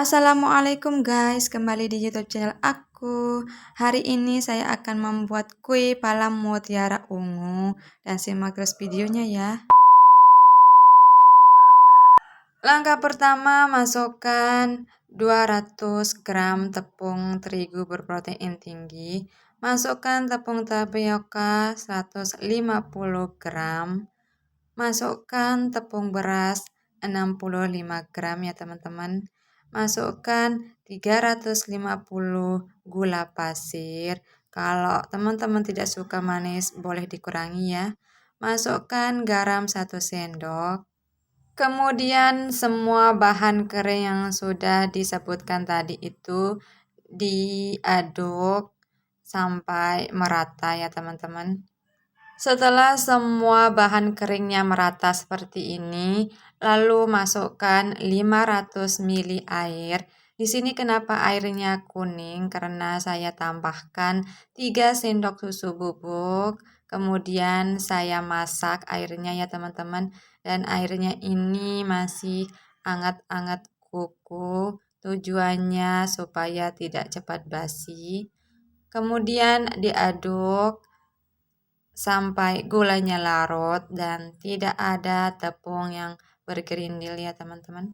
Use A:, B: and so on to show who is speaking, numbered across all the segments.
A: Assalamualaikum guys, kembali di YouTube channel aku. Hari ini saya akan membuat kue palam mutiara ungu dan simak terus videonya ya. Langkah pertama, masukkan 200 gram tepung terigu berprotein tinggi. Masukkan tepung tapioka 150 gram. Masukkan tepung beras 65 gram ya teman-teman. Masukkan 350 gula pasir. Kalau teman-teman tidak suka manis boleh dikurangi ya. Masukkan garam 1 sendok. Kemudian semua bahan kering yang sudah disebutkan tadi itu diaduk sampai merata ya teman-teman. Setelah semua bahan keringnya merata seperti ini, lalu masukkan 500 ml air. Di sini kenapa airnya kuning? Karena saya tambahkan 3 sendok susu bubuk. Kemudian saya masak airnya ya teman-teman. Dan airnya ini masih hangat-hangat kuku. Tujuannya supaya tidak cepat basi. Kemudian diaduk sampai gulanya larut dan tidak ada tepung yang bergerindil ya teman-teman.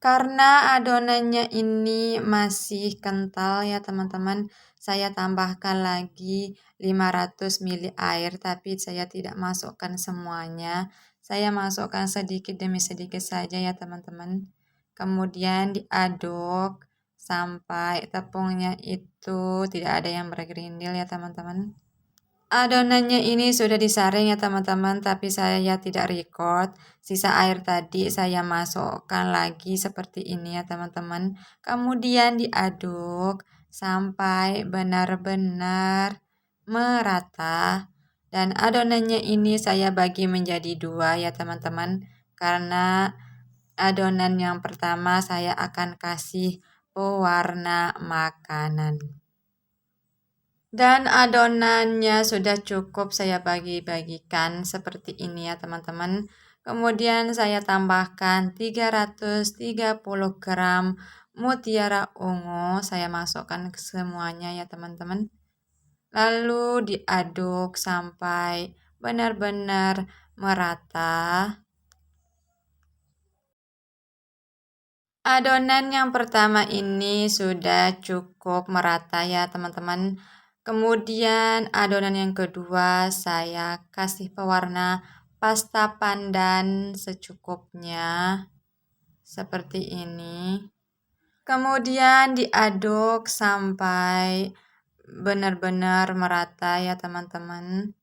A: Karena adonannya ini masih kental ya teman-teman, saya tambahkan lagi 500 ml air, tapi saya tidak masukkan semuanya. Saya masukkan sedikit demi sedikit saja ya teman-teman. Kemudian diaduk sampai tepungnya itu tidak ada yang bergerindil ya teman-teman. Adonannya ini sudah disaring ya teman-teman, tapi saya tidak record. Sisa air tadi saya masukkan lagi seperti ini ya teman-teman. Kemudian diaduk sampai benar-benar merata. Dan adonannya ini saya bagi menjadi 2 ya teman-teman. Karena adonan yang pertama saya akan kasih pewarna makanan. Dan adonannya sudah cukup saya bagi-bagikan seperti ini ya teman-teman. Kemudian saya tambahkan 330 gram mutiara ungu. Saya masukkan ke semuanya ya teman-teman. Lalu diaduk sampai benar-benar merata. Adonan yang pertama ini sudah cukup merata ya teman-teman. Kemudian adonan yang kedua saya kasih pewarna pasta pandan secukupnya. Seperti ini. Kemudian diaduk sampai benar-benar merata ya teman-teman.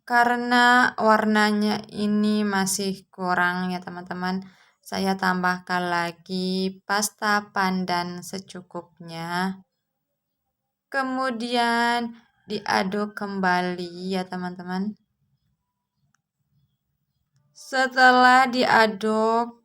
A: Karena warnanya ini masih kurang ya teman-teman, saya tambahkan lagi pasta pandan secukupnya. Kemudian diaduk kembali ya teman-teman. Setelah diaduk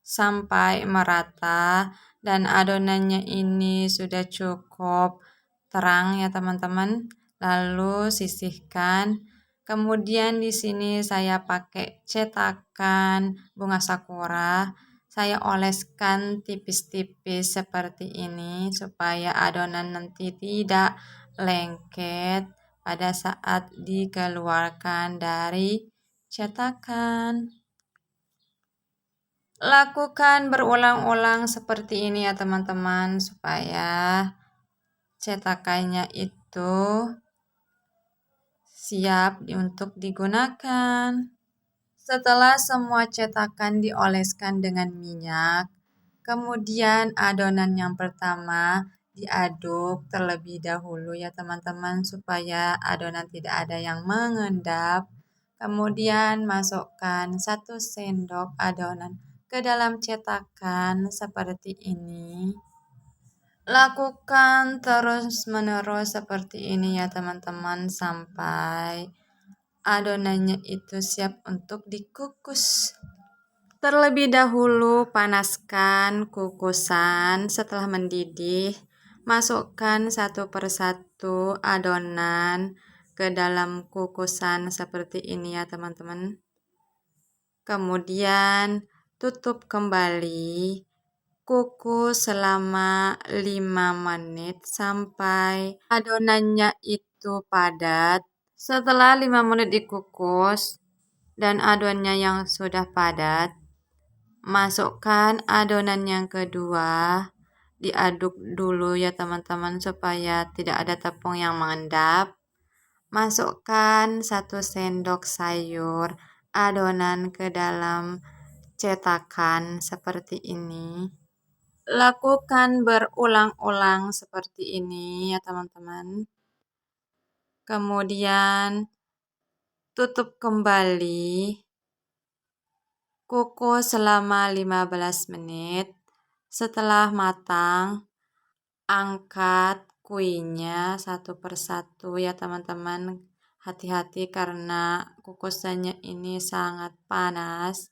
A: sampai merata dan adonannya ini sudah cukup terang ya teman-teman, lalu sisihkan. Kemudian di sini saya pakai cetakan bunga sakura. Saya oleskan tipis-tipis seperti ini supaya adonan nanti tidak lengket pada saat dikeluarkan dari cetakan. Lakukan berulang-ulang seperti ini ya teman-teman supaya cetakannya itu siap untuk digunakan. Setelah semua cetakan dioleskan dengan minyak, kemudian adonan yang pertama diaduk terlebih dahulu ya teman-teman supaya adonan tidak ada yang mengendap. Kemudian masukkan 1 sendok adonan ke dalam cetakan seperti ini. Lakukan terus-menerus seperti ini ya teman-teman sampai adonannya itu siap untuk dikukus. Terlebih dahulu panaskan kukusan. Setelah mendidih, masukkan satu persatu adonan ke dalam kukusan seperti ini ya teman-teman. Kemudian tutup kembali, kukus selama 5 menit sampai adonannya itu padat. Setelah 5 menit dikukus dan adonannya yang sudah padat, masukkan adonan yang kedua. Diaduk dulu ya teman-teman supaya tidak ada tepung yang mengendap. Masukkan 1 sendok sayur adonan ke dalam cetakan seperti ini. Lakukan berulang-ulang seperti ini ya teman-teman. Kemudian tutup kembali. Kukus selama 15 menit. Setelah matang, angkat kuenya satu persatu ya teman-teman. Hati-hati karena kukusannya ini sangat panas.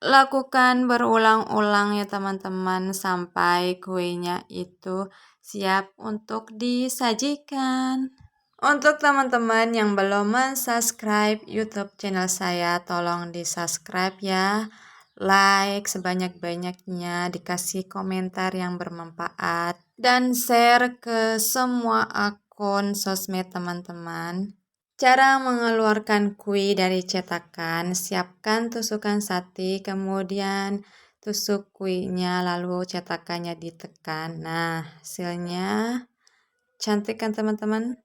A: Lakukan berulang-ulang ya teman-teman sampai kuenya itu siap untuk disajikan. Untuk teman-teman yang belum subscribe YouTube channel saya, tolong di-subscribe ya. Like sebanyak-banyaknya, dikasih komentar yang bermanfaat, dan share ke semua akun sosmed teman-teman. Cara mengeluarkan kue dari cetakan, siapkan tusukan sate, kemudian tusuk kuenya, lalu cetakannya ditekan. Nah, hasilnya cantik kan teman-teman?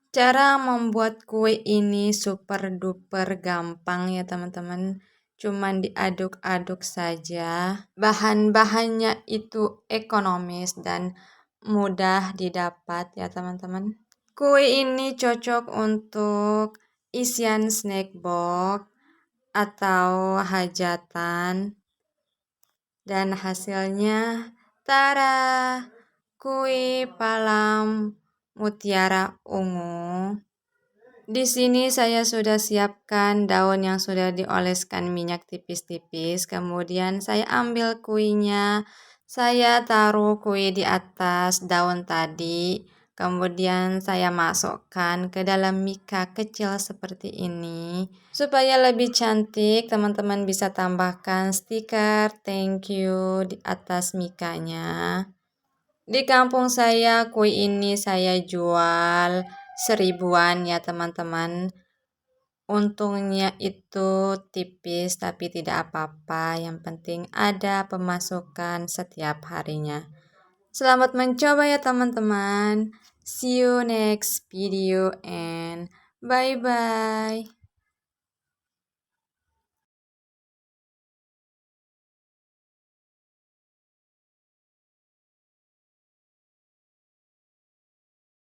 A: Cara membuat kue ini super duper gampang ya teman-teman. Cuman diaduk-aduk saja. Bahan-bahannya itu ekonomis dan mudah didapat ya teman-teman. Kue ini cocok untuk isian snack box atau hajatan. Dan hasilnya, tara, kue palam mutiara ungu. Di sini saya sudah siapkan daun yang sudah dioleskan minyak tipis-tipis. Kemudian saya ambil kuenya, saya taruh kue di atas daun tadi. Kemudian saya masukkan ke dalam mika kecil seperti ini. Supaya lebih cantik, teman-teman bisa tambahkan stiker thank you di atas mikanya. Di kampung saya, kue ini saya jual 1000-an ya teman-teman. Untungnya itu tipis tapi tidak apa-apa. Yang penting ada pemasukan setiap harinya. Selamat mencoba ya teman-teman. See you next video and bye-bye.